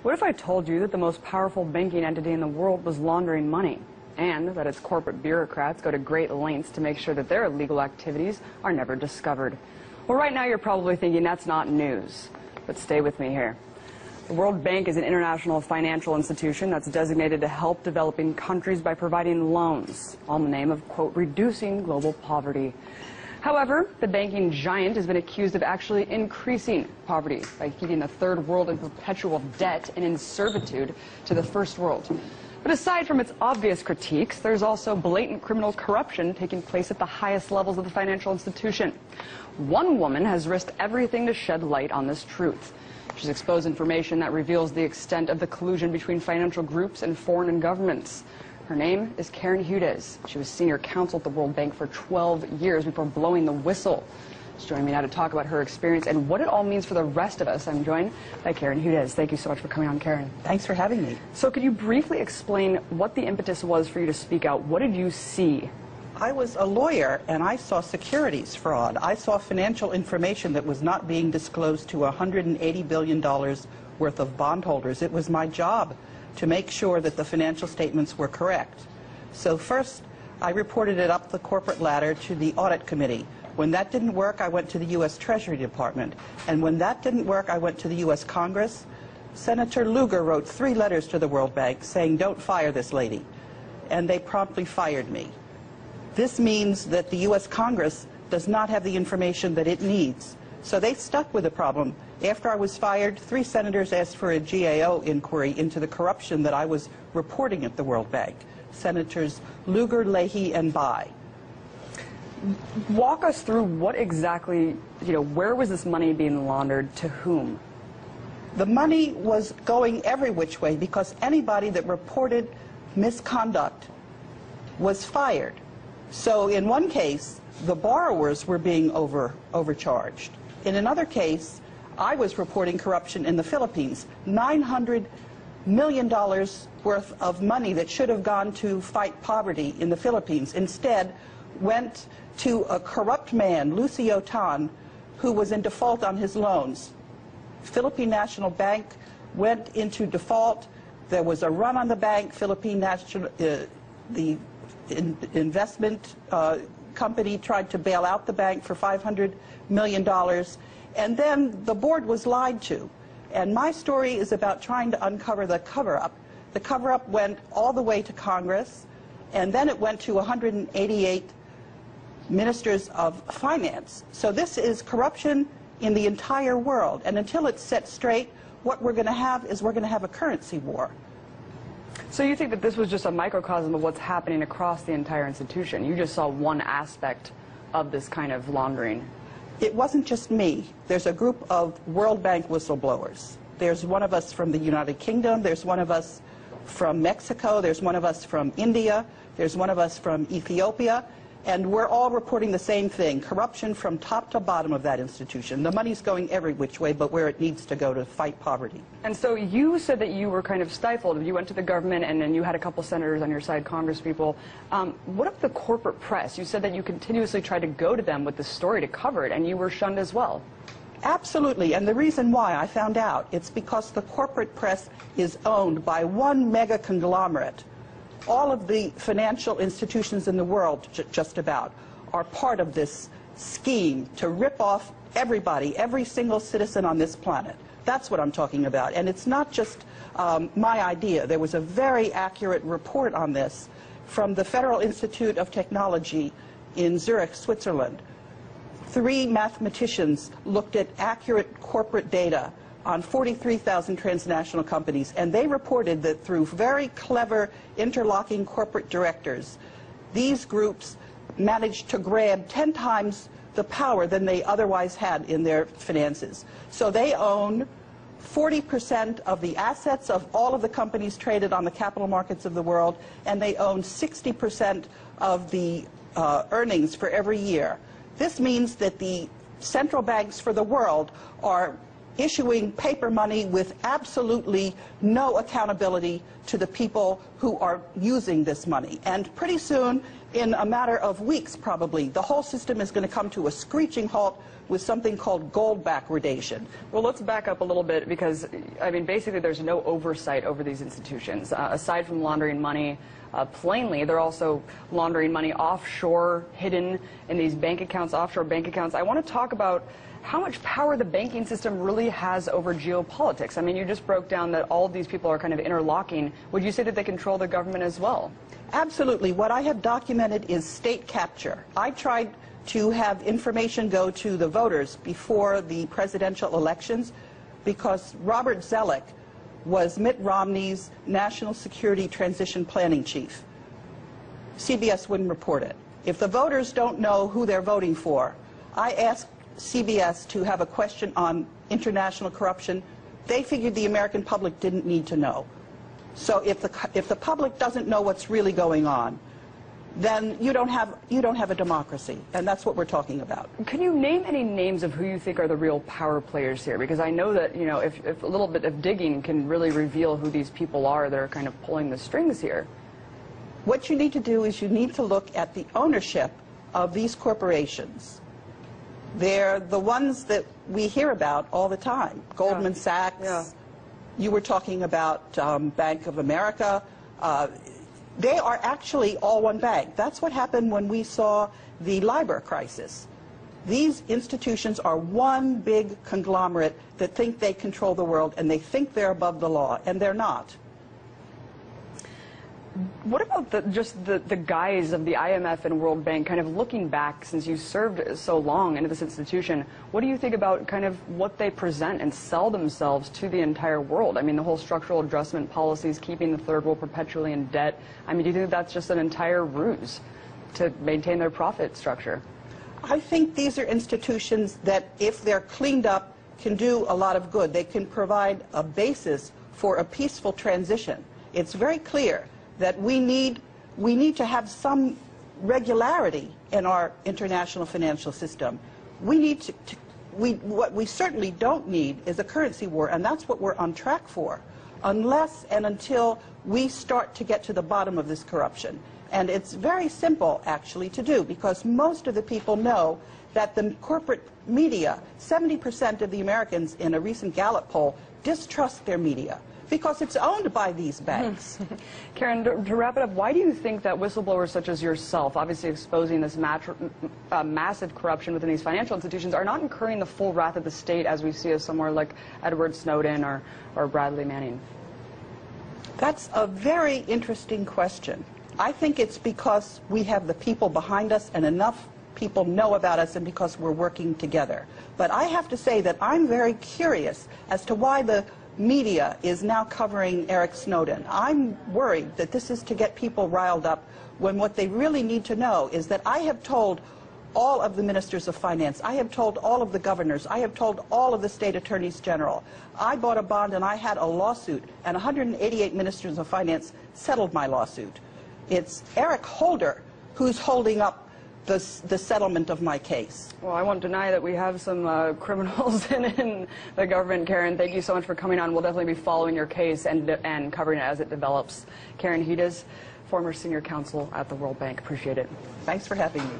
What if I told you that the most powerful banking entity in the world was laundering money, and that its corporate bureaucrats go to great lengths to make sure that their illegal activities are never discovered? Well, right now you're probably thinking that's not news, but stay with me here. The World Bank is an international financial institution that's designated to help developing countries by providing loans, all in the name of, quote, reducing global poverty. However, the banking giant has been accused of actually increasing poverty by keeping the third world in perpetual debt and in servitude to the first world. But aside from its obvious critiques, there's also blatant criminal corruption taking place at the highest levels of the financial institution. One woman has risked everything to shed light on this truth. She's exposed information that reveals the extent of the collusion between financial groups and foreign governments. Her name is Karen Hudes. She was senior counsel at the World Bank for 12 years before blowing the whistle. She's joining me now to talk about her experience and what it all means for the rest of us. I'm joined by Karen Hudes. Thank you so much for coming on, Karen. Thanks for having me. So could you briefly explain what the impetus was for you to speak out? What did you see? I was a lawyer, and I saw securities fraud. I saw financial information that was not being disclosed to $180 billion worth of bondholders. It was my job to make sure that the financial statements were correct. So first, I reported it up the corporate ladder to the audit committee. When that didn't work, I went to the U.S. Treasury Department. And when that didn't work, I went to the U.S. Congress. Senator Lugar wrote 3 letters to the World Bank saying, don't fire this lady. And they promptly fired me. This means that the U.S. Congress does not have the information that it needs. So they stuck with the problem. After I was fired, 3 senators asked for a GAO inquiry into the corruption that I was reporting at the World Bank. Senators Lugar, Leahy, and Bai. Walk us through what exactly, where was this money being laundered, to whom? The money was going every which way because anybody that reported misconduct was fired. So in one case, the borrowers were being overcharged. In another case, I was reporting corruption in the Philippines. $900 million worth of money that should have gone to fight poverty in the Philippines instead went to a corrupt man, Lucio Tan, who was in default on his loans. Philippine National Bank went into default. There was a run on the bank. Philippine National, the investment company tried to bail out the bank for $500 million. And then the board was lied to. And my story is about trying to uncover the cover-up. The cover-up went all the way to Congress, and then it went to 188 ministers of finance. So this is corruption in the entire world. And until it's set straight, what we're going to have is we're going to have a currency war. So you think that this was just a microcosm of what's happening across the entire institution? You just saw one aspect of this kind of laundering. It wasn't just me. There's a group of World Bank whistleblowers. There's one of us from the United Kingdom. There's one of us from Mexico. There's one of us from India. There's one of us from Ethiopia. And we're all reporting the same thing, corruption from top to bottom of that institution. The money's going every which way, but where it needs to go to fight poverty. And so you said that you were kind of stifled. You went to the government, and then you had a couple senators on your side, congresspeople. What of the corporate press? You said that you continuously tried to go to them with this story to cover it, and you were shunned as well. Absolutely, and the reason why I found out, it's because the corporate press is owned by one mega conglomerate. All of the financial institutions in the world, just about, are part of this scheme to rip off everybody, every single citizen on this planet. That's what I'm talking about. And it's not just my idea. There was a very accurate report on this from the Federal Institute of Technology in Zurich, Switzerland. 3 mathematicians looked at accurate corporate data on 43,000 transnational companies, and they reported that through very clever interlocking corporate directors, these groups managed to grab 10 times the power than they otherwise had in their finances. So they own 40% of the assets of all of the companies traded on the capital markets of the world, and they own 60% of the earnings for every year. This means that the central banks for the world are issuing paper money with absolutely no accountability to the people who are using this money. And pretty soon in a matter of weeks, probably, the whole system is going to come to a screeching halt with something called gold backwardation. Well, let's back up a little bit because, I mean, basically there's no oversight over these institutions. Aside from laundering money, plainly, they're also laundering money offshore, hidden in these bank accounts, offshore bank accounts. I want to talk about how much power the banking system really has over geopolitics. I mean, you just broke down that all of these people are kind of interlocking. Would you say that they control the government as well? Absolutely. What I have documented is state capture. I tried to have information go to the voters before the presidential elections because Robert Zellick was Mitt Romney's National Security Transition Planning Chief. CBS wouldn't report it. If the voters don't know who they're voting for, I asked CBS to have a question on international corruption. They figured the American public didn't need to know. So if the public doesn't know what's really going on, then you don't have a democracy, and that's what we're talking about. Can you name any names of who you think are the real power players here? Because I know that, you know, if a little bit of digging can really reveal who these people are that are kind of pulling the strings here. What you need to do is you need to look at the ownership of these corporations. They're the ones that we hear about all the time. Goldman Sachs. Yeah. You were talking about Bank of America. They are actually all one bank. That's what happened when we saw the LIBOR crisis. These institutions are one big conglomerate that think they control the world, and they think they're above the law, and they're not. What about just the guise of the IMF and World Bank, kind of looking back since you served so long into this institution? What do you think about kind of what they present and sell themselves to the entire world? I mean, the whole structural adjustment policies, keeping the third world perpetually in debt. I mean, do you think that's just an entire ruse to maintain their profit structure? I think these are institutions that, if they're cleaned up, can do a lot of good. They can provide a basis for a peaceful transition. It's very clear that we need to have some regularity in our international financial system. We need what we certainly don't need is a currency war, and that's what we're on track for, unless and until we start to get to the bottom of this corruption. And it's very simple, actually, to do, because most of the people know that the corporate media, 70% of the Americans in a recent Gallup poll, distrust their media, because it's owned by these banks. Karen, to wrap it up, why do you think that whistleblowers such as yourself, obviously exposing this massive corruption within these financial institutions, are not incurring the full wrath of the state as we see as somewhere like Edward Snowden or Bradley Manning? That's a very interesting question. I think it's because we have the people behind us and enough people know about us, and because we're working together. But I have to say that I'm very curious as to why the media is now covering Eric Snowden. I'm worried that this is to get people riled up, when what they really need to know is that I have told all of the ministers of finance, I have told all of the governors, I have told all of the state attorneys general. I bought a bond and I had a lawsuit, and 188 ministers of finance settled my lawsuit. It's Eric Holder who's holding up the settlement of my case. Well, I won't deny that we have some criminals in the government. Karen, thank you so much for coming on. We'll definitely be following your case and covering it as it develops. Karen Hedges, former senior counsel at the World Bank. Appreciate it. Thanks for having me.